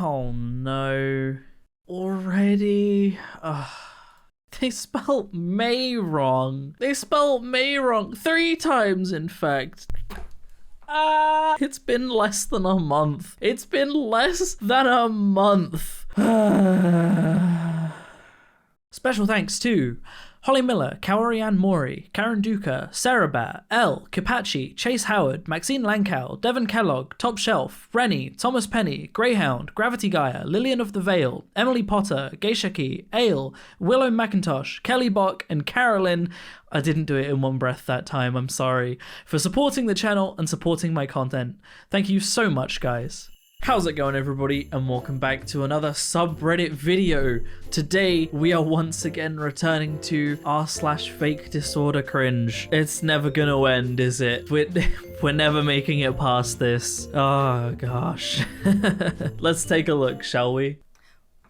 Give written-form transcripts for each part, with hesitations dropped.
Oh no. Already? They spelled May wrong. They spelled May wrong 3 times, in fact. It's been less than a month. It's been less than a month. Special thanks to Holly Miller, Kaori-Ann Mori, Karen Duca, Sarah Bear, Elle, Kipachi, Chase Howard, Maxine Lankow, Devon Kellogg, Top Shelf, Rennie, Thomas Penny, Greyhound, Gravity Gaia, Lillian of the Vale, Emily Potter, Geisha Key, Ale, Willow McIntosh, Kelly Bock, and Carolyn. I didn't do it in one breath that time, I'm sorry, for supporting the channel and supporting my content. Thank you so much, guys. How's it going, everybody, and welcome back to another subreddit video. Today we are once again returning to r/fakedisordercringe. It's never gonna end, is it? We're never making it past this. Oh gosh. Let's take a look, shall we?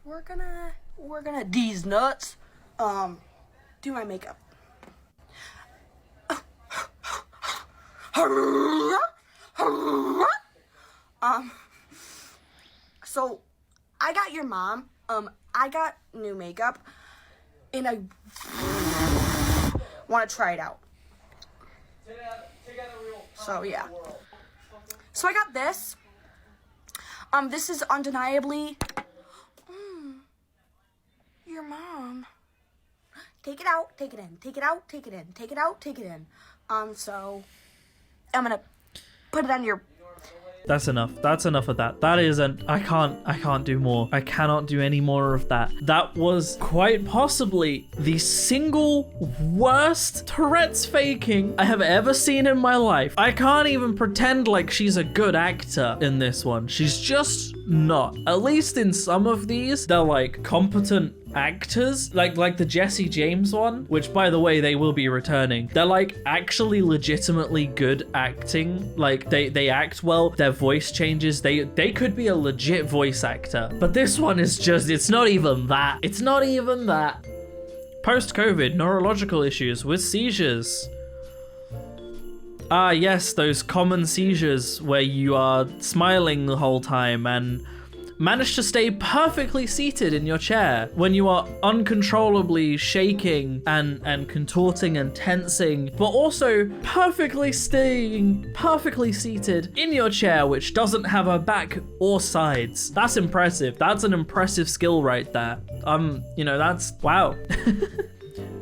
We're gonna these nuts do my makeup. So I got your mom, I got new makeup, and I want to try it out. So yeah. So I got this. This is undeniably your mom. Take it out, take it in, take it out, take it in, take it out, take it in. So I'm gonna put it on your. That's enough. That's enough of that. That isn't, I can't do more. I cannot do any more of that. That was quite possibly the single worst Tourette's faking I have ever seen in my life. I can't even pretend like she's a good actor in this one. She's just not. At least in some of these, they're like competent actors, like the Jesse James one, which by the way they will be returning. They're like actually legitimately good acting. Like they act well, their voice changes, they could be a legit voice actor. But this one is just, it's not even that. It's not even that. Post-COVID neurological issues with seizures. Ah yes, those common seizures where you are smiling the whole time and manage to stay perfectly seated in your chair when you are uncontrollably shaking and contorting and tensing, but also perfectly staying perfectly seated in your chair, which doesn't have a back or sides. That's impressive. That's an impressive skill right there. You know, that's wow.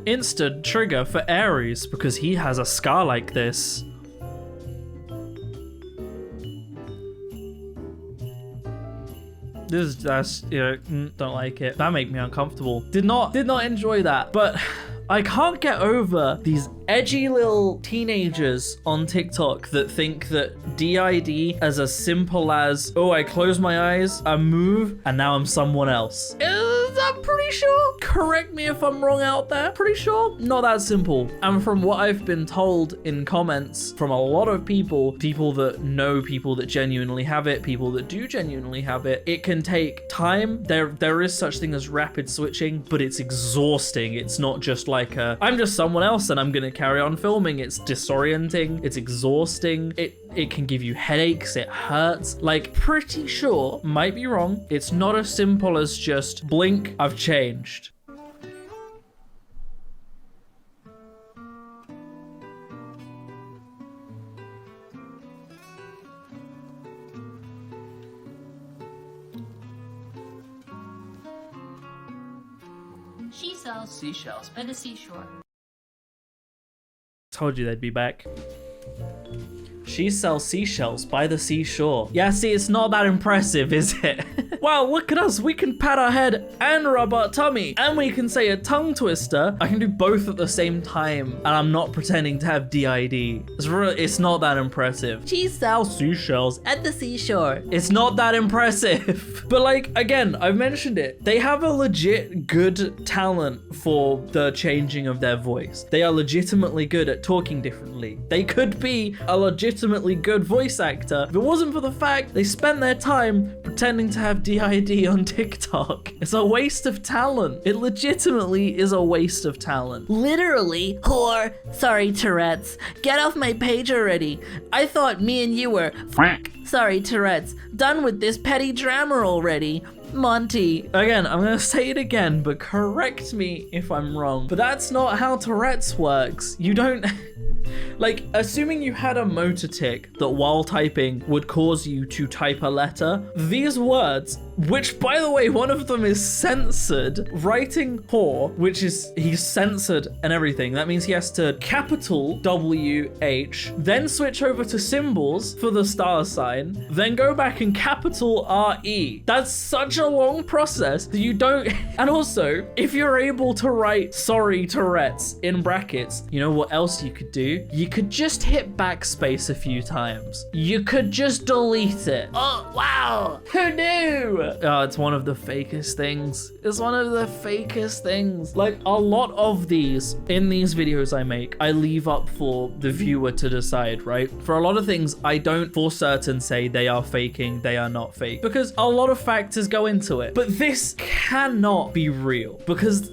Instant trigger for Aries because he has a scar like this. That's, you know, don't like it. That made me uncomfortable. Did not enjoy that. But I can't get over these edgy little teenagers on TikTok that think that DID as as simple as, oh, I close my eyes, I move, and now I'm someone else. I'm pretty sure, correct me if I'm wrong out there, pretty sure not that simple. And from what I've been told in comments from a lot of people that know people that genuinely have it, people that do genuinely have it, it can take time. There is such thing as rapid switching, but it's exhausting. It's not just like I'm just someone else and I'm gonna carry on filming. It's disorienting, it's exhausting, it can give you headaches, it hurts. Like, pretty sure, might be wrong, it's not as simple as just blink, I've changed. She sells seashells by the seashore. Told you they'd be back. She sells seashells by the seashore. Yeah, see, it's not that impressive, is it? Wow, look at us. We can pat our head and rub our tummy. And we can say a tongue twister. I can do both at the same time. And I'm not pretending to have DID. It's not that impressive. She sells seashells at the seashore. It's not that impressive. But like, again, I've mentioned it. They have a legit good talent for the changing of their voice. They are legitimately good at talking differently. They could be a legit legitimately good voice actor if it wasn't for the fact they spent their time pretending to have DID on TikTok. It's a waste of talent. It legitimately is a waste of talent. Literally, whore. Sorry, Tourette's. Get off my page already. I thought me and you were sorry, Tourette's. Done with this petty drama already. Monty. Again, I'm gonna say it again, but correct me if I'm wrong. But that's not how Tourette's works. You don't... Like, assuming you had a motor tic that while typing would cause you to type a letter, these words, which by the way, one of them is censored, writing whore, which is, he's censored and everything. That means he has to capital W-H, then switch over to symbols for the star sign, then go back and capital R-E. That's such a long process that you don't... And also, if you're able to write sorry Tourette's in brackets, you know what else you could do? You could just hit backspace a few times. You could just delete it. Oh, wow. Who knew? Oh, it's one of the fakest things. It's one of the fakest things. Like, a lot of these, in these videos I make, I leave up for the viewer to decide, right? For a lot of things, I don't for certain say they are faking, they are not fake, because a lot of factors go into it. But this cannot be real, because...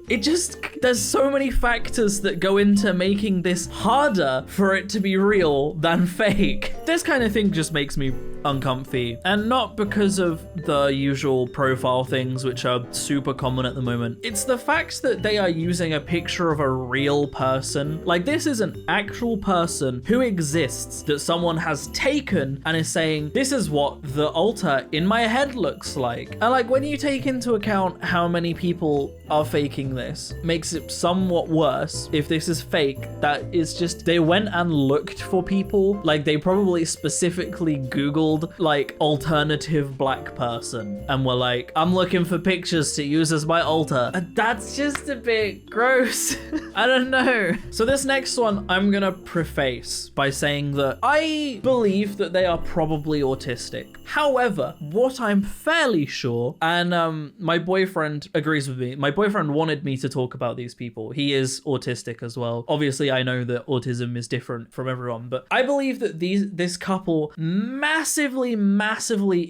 It just, there's so many factors that go into making this harder for it to be real than fake. This kind of thing just makes me uncomfy, and not because of the usual profile things which are super common at the moment. It's the fact that they are using a picture of a real person. Like, this is an actual person who exists that someone has taken and is saying, this is what the altar in my head looks like. And like, when you take into account how many people are faking this, makes it somewhat worse if this is fake. That is just, they went and looked for people. Like, they probably specifically Googled like alternative black person and were like, I'm looking for pictures to use as my altar. That's just a bit gross. I don't know. So this next one I'm gonna preface by saying that I believe that they are probably autistic. However, what I'm fairly sure, and my boyfriend agrees with me, my boyfriend wanted me to talk about these people. He is autistic as well. Obviously, I know that autism is different from everyone, but I believe that this couple massively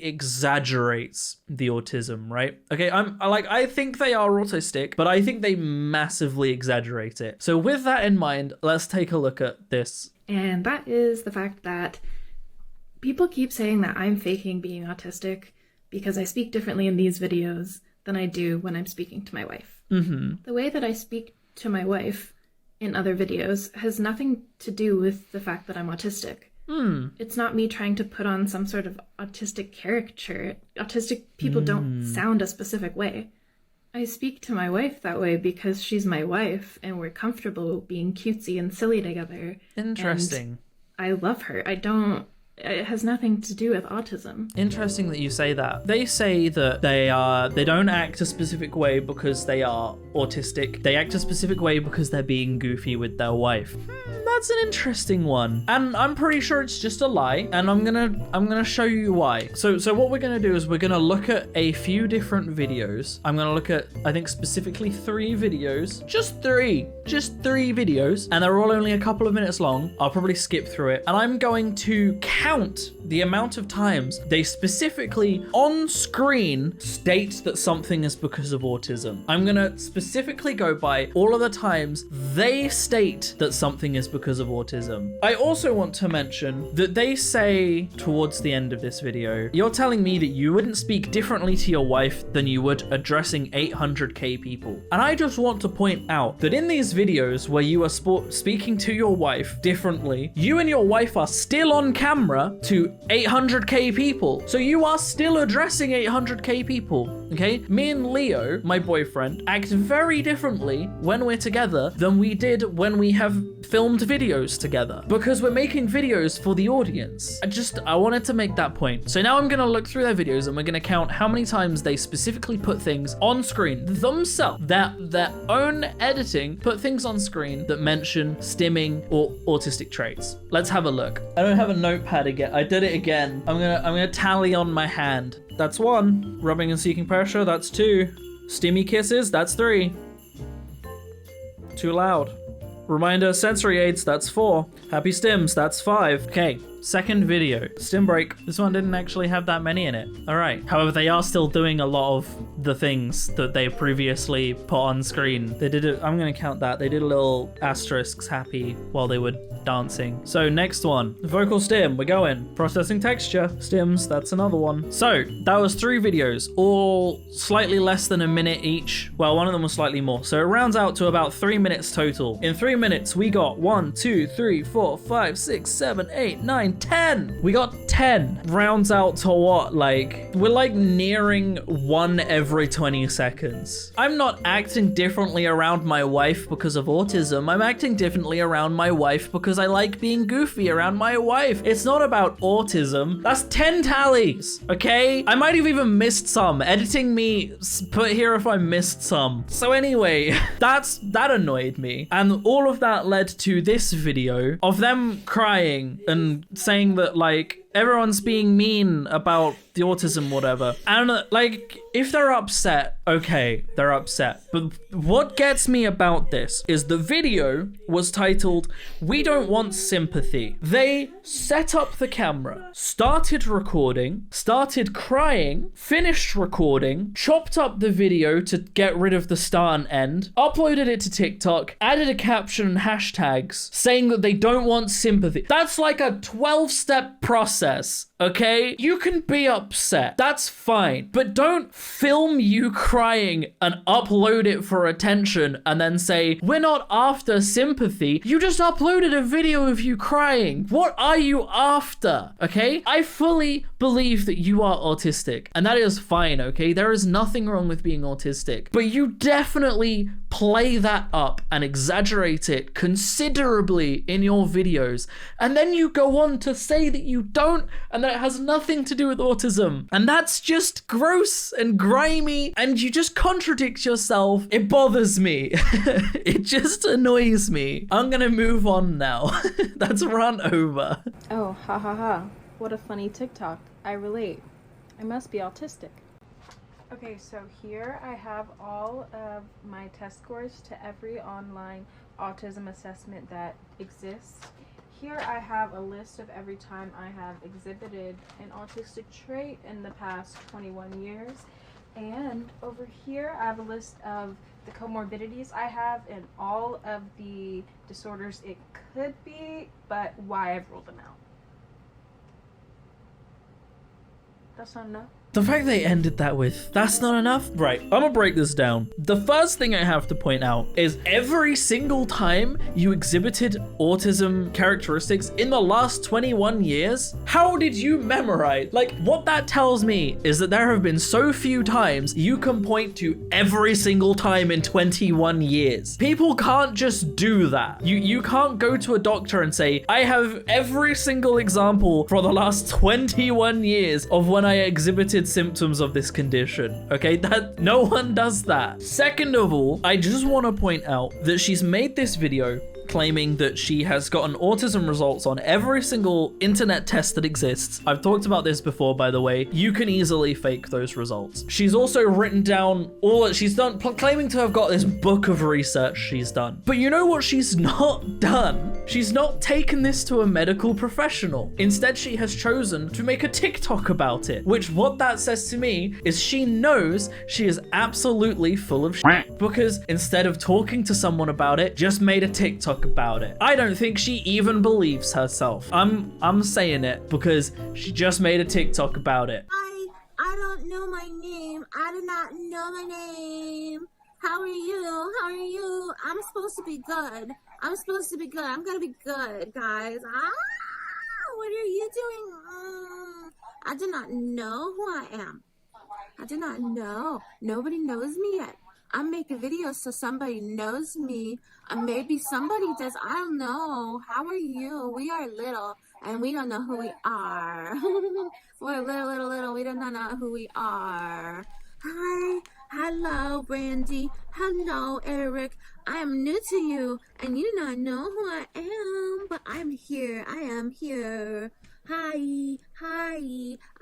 exaggerates the autism, right? Okay, I think they are autistic, but I think they massively exaggerate it. So with that in mind, let's take a look at this. And that is the fact that people keep saying that I'm faking being autistic because I speak differently in these videos than I do when I'm speaking to my wife. Mm-hmm. The way that I speak to my wife in other videos has nothing to do with the fact that I'm autistic. It's not me trying to put on some sort of autistic caricature. Autistic people don't sound a specific way. I speak to my wife that way because she's my wife and we're comfortable being cutesy and silly together. Interesting. And I love her. It has nothing to do with autism. Interesting that you say that. They say that they don't act a specific way because they are autistic. They act a specific way because they're being goofy with their wife. That's an interesting one. And I'm pretty sure it's just a lie. And I'm gonna show you why. So what we're gonna do is we're gonna look at a few different videos. I'm gonna look at, I think specifically 3 videos. Just three videos. And they're all only a couple of minutes long. I'll probably skip through it. And I'm going to count the amount of times they specifically on screen state that something is because of autism. I'm gonna specifically go by all of the times they state that something is because of autism. I also want to mention that they say towards the end of this video, you're telling me that you wouldn't speak differently to your wife than you would addressing 800k people. And I just want to point out that in these videos where you are speaking to your wife differently, you and your wife are still on camera to 800k people. So you are still addressing 800k people, okay? Me and Leo, my boyfriend, act very differently when we're together than we did when we have filmed videos together, because we're making videos for the audience. I wanted to make that point. So now I'm gonna look through their videos and we're gonna count how many times they specifically put things on screen themselves, their own editing, put things on screen that mention stimming or autistic traits. Let's have a look. I don't have a notepad again. I did it again. I'm gonna tally on my hand. That's 1. Rubbing and seeking pressure, that's 2. Stimmy kisses, that's 3. Too loud. Reminder, sensory aids, that's 4. Happy stims, that's 5. Okay, second video. Stim break. This one didn't actually have that many in it. All right. However, they are still doing a lot of the things that they previously put on screen. They did it. I'm going to count that. They did a little asterisks happy while they were dancing. So next one, vocal stim. We're going. Processing texture. Stims, that's another one. So that was 3 videos, all slightly less than a minute each. Well, one of them was slightly more. So it rounds out to about 3 minutes total. In 3 minutes, we got 1, 2, 3, 4, 5, 6, 7, 8, 9, 10. We got 10. Rounds out to what? Like, we're like nearing 1 every 20 seconds. I'm not acting differently around my wife because of autism. I'm acting differently around my wife because I like being goofy around my wife. It's not about autism. That's 10 tallies, okay? I might have even missed some. Editing me, put here if I missed some. So anyway, that annoyed me. And all of that led to this video of them crying and saying that, like, everyone's being mean about the autism, whatever. And like, if they're upset, okay, they're upset. But what gets me about this is the video was titled, "We Don't Want Sympathy." They set up the camera, started recording, started crying, finished recording, chopped up the video to get rid of the start and end, uploaded it to TikTok, added a caption and hashtags saying that they don't want sympathy. That's like a 12-step process. Okay? You can be upset. That's fine. But don't film you crying and upload it for attention and then say, "We're not after sympathy." You just uploaded a video of you crying. What are you after? Okay? I fully believe that you are autistic, and that is fine, okay? There is nothing wrong with being autistic. But you definitely play that up and exaggerate it considerably in your videos. And then you go on to say that you don't, and that it has nothing to do with autism. And that's just gross and grimy, and you just contradict yourself. It bothers me. It just annoys me. I'm gonna move on now. That's run over. Oh, ha ha ha. What a funny TikTok. I relate. I must be autistic. Okay, so here I have all of my test scores to every online autism assessment that exists. Here I have a list of every time I have exhibited an autistic trait in the past 21 years. And over here I have a list of the comorbidities I have and all of the disorders it could be, but why I've ruled them out. That's not enough. The fact they ended that with, "That's not enough." Right, I'm gonna break this down. The first thing I have to point out is every single time you exhibited autism characteristics in the last 21 years, how did you memorize? Like, what that tells me is that there have been so few times you can point to every single time in 21 years. People can't just do that. You can't go to a doctor and say, "I have every single example for the last 21 years of when I exhibited symptoms of this condition." Okay, that no one does that. Second of all, I just want to point out that she's made this video claiming that she has gotten autism results on every single internet test that exists. I've talked about this before, by the way. You can easily fake those results. She's also written down all that she's done, claiming to have got this book of research she's done. But you know what she's not done? She's not taken this to a medical professional. Instead, she has chosen to make a TikTok about it, which what that says to me is she knows she is absolutely full of shit, because instead of talking to someone about it, just made a TikTok about it. I don't think she even believes herself. I'm saying it because she just made a TikTok about it. I don't know my name. I do not know my name. How are you? How are you? I'm supposed to be good. I'm supposed to be good. I'm gonna be good, guys. What are you doing? I do not know who I am. I do not know. Nobody knows me yet. I'm making videos so somebody knows me. Maybe somebody does. I don't know. How are you? We are little and we don't know who we are. We're little. We don't know who we are. Hi. Hello, Brandy. Hello, Eric. I am new to you and you do not know who I am, but I'm here. I am here. Hi.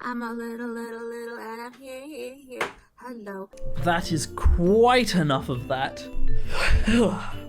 I'm a little, and I'm here. Hello. That is quite enough of that.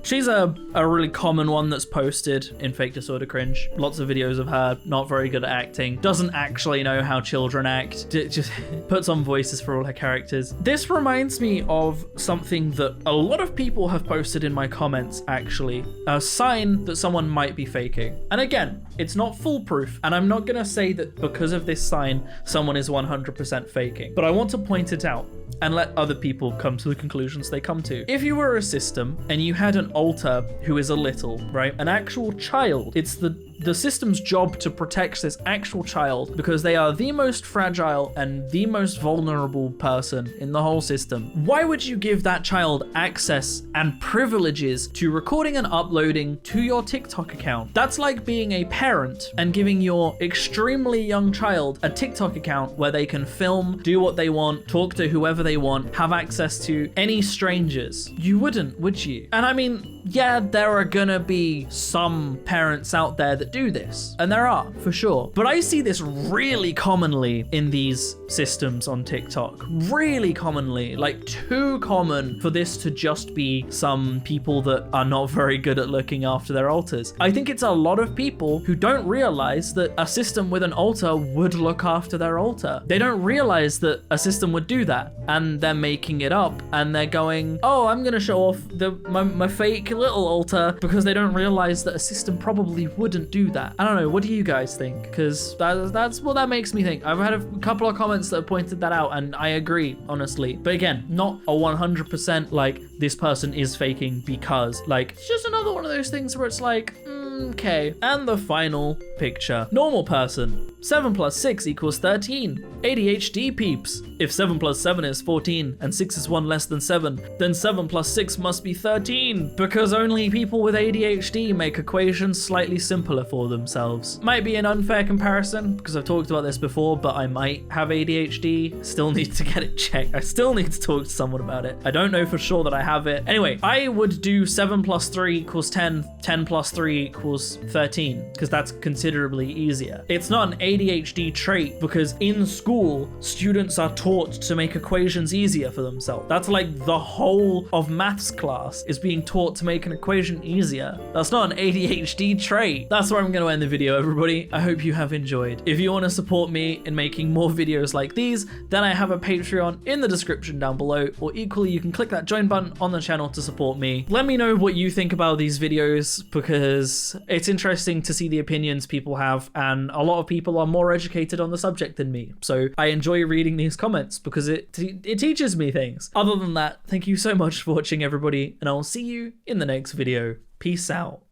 She's a really common one that's posted in Fake Disorder Cringe. Lots of videos of her, not very good at acting, doesn't actually know how children act, just puts on voices for all her characters. This reminds me of something that a lot of people have posted in my comments, actually. A sign that someone might be faking. And again, it's not foolproof, and I'm not gonna say that because of this sign, someone is 100% faking, but I want to point it out and let other people come to the conclusions they come to. If you were a system and you had an alter who is a little, right? An actual child, it's the system's job to protect this actual child because they are the most fragile and the most vulnerable person in the whole system. Why would you give that child access and privileges to recording and uploading to your TikTok account? That's like being a parent and giving your extremely young child a TikTok account where they can film, do what they want, talk to whoever they want, have access to any strangers. You wouldn't, would you? And I mean, yeah, there are gonna be some parents out there that do this, and there are for sure, but I see this really commonly in these systems on TikTok, really commonly, like too common for this to just be some people that are not very good at looking after their alters. I think it's a lot of people who don't realize that a system with an alter would look after their alter. They don't realize that a system would do that, and they're making it up, and they're going, oh, I'm gonna show off my fake little alter, because they don't realize that a system probably wouldn't do that. I don't know, what do you guys think? Because that's what that makes me think. I've had a couple of comments that have pointed that out, and I agree, honestly. But again, not a 100% like this person is faking, because like it's just another one of those things where it's like, okay. And the final picture. Normal person. 7 plus 6 equals 13. ADHD peeps. If 7 plus 7 is 14 and 6 is 1 less than 7, then 7 plus 6 must be 13. Because only people with ADHD make equations slightly simpler for themselves. Might be an unfair comparison because I've talked about this before, but I might have ADHD. Still need to get it checked. I still need to talk to someone about it. I don't know for sure that I have it. Anyway, I would do 7 plus 3 equals 10. 10 plus 3 equals 13 because that's considerably easier. It's not an ADHD trait because in school, students are taught to make equations easier for themselves. That's like the whole of maths class is being taught to make an equation easier. That's not an ADHD trait. That's where I'm going to end the video, everybody. I hope you have enjoyed. If you want to support me in making more videos like these, then I have a Patreon in the description down below, or equally you can click that join button on the channel to support me. Let me know what you think about these videos because it's interesting to see the opinions people have, and a lot of people are more educated on the subject than me. So I enjoy reading these comments because it teaches me things. Other than that, thank you so much for watching, everybody, and I will see you in the next video. Peace out.